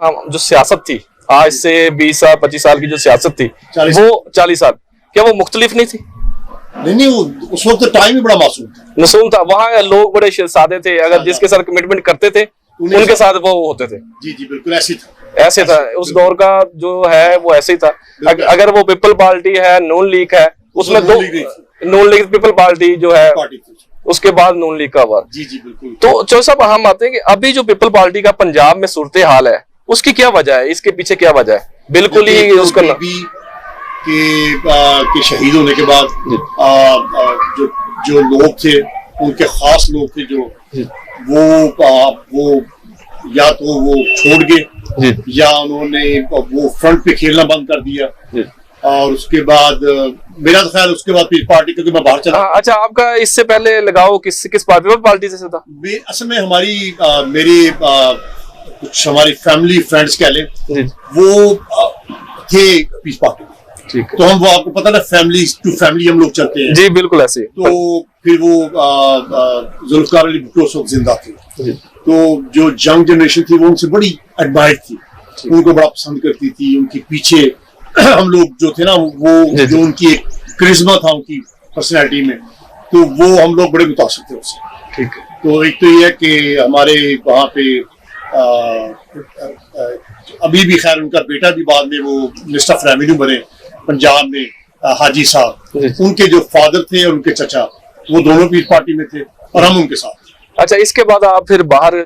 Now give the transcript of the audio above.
जो सियासत थी आज से 20 साल 25 साल की जो सियासत थी 40 वो 40 साल क्या वो मुख्तलिफ नहीं थी? नहीं, वो उस वक्त टाइम ही बड़ा मासूम था। मासूम था, वहाँ लोग बड़े सादे थे, अगर जिसके साथ कमिटमेंट करते थे उनके साथ वो होते थे। जी जी बिल्कुल ऐसे था उस दौर का जो है वो ऐसे ही था। अगर वो पीपल पार्टी है, नून लीग है, उसमें दो नून लीग पीपल पार्टी जो है उसके बाद नून लीग का हुआ। जी जी बिल्कुल। तो चौधरी साहब हम आते हैं कि अभी जो पीपल पार्टी का पंजाब में सूरत हाल है उसकी क्या वजह है, इसके पीछे क्या वजह है? बिल्कुल ही उसका के शहीद होने के बाद जो लोग थे, उनके खास लोग थे जो वो या तो वो छोड़ गए या उन्होंने वो फ्रंट पे खेलना बंद कर दिया। और उसके बाद मेरा तो ख्याल उसके बाद पीपल पार्टी, क्योंकि मैं बाहर चला। अच्छा, आपका इससे पहले लगाओ किस पार्टी से था? असल में मेरी कुछ हमारी फैमिली फ्रेंड्स कह लें, वो थे पीस पार्टी। ठीक है। तो हम वो आपको पता ना फैमिली टू फैमिली हम लोग चलते हैं। जी बिल्कुल ऐसे। तो फिर वो जुल्फकार अली भुट्टो उस वक्त जिंदा थे, तो जो यंग जनरेशन थी वो उनसे बड़ी एडमायर थी, उनको बड़ा पसंद करती थी। उनके पीछे हम लोग जो थे ना, वो जो उनकी एक करिश्मा था उनकी पर्सनैलिटी में, तो वो हम लोग बड़े मुतासिर थे उससे। ठीक है। तो एक तो ये है कि हमारे वहाँ पे अभी भी खैर उनका बेटा भी बाद में वो मिनिस्टर ऑफ रेवेन्यू बने पंजाब में, हाजी साहब, उनके जो फादर थे और उनके चचा, वो दोनों पीस पार्टी में थे और हम उनके साथ। अच्छा, इसके बाद आप फिर बाहर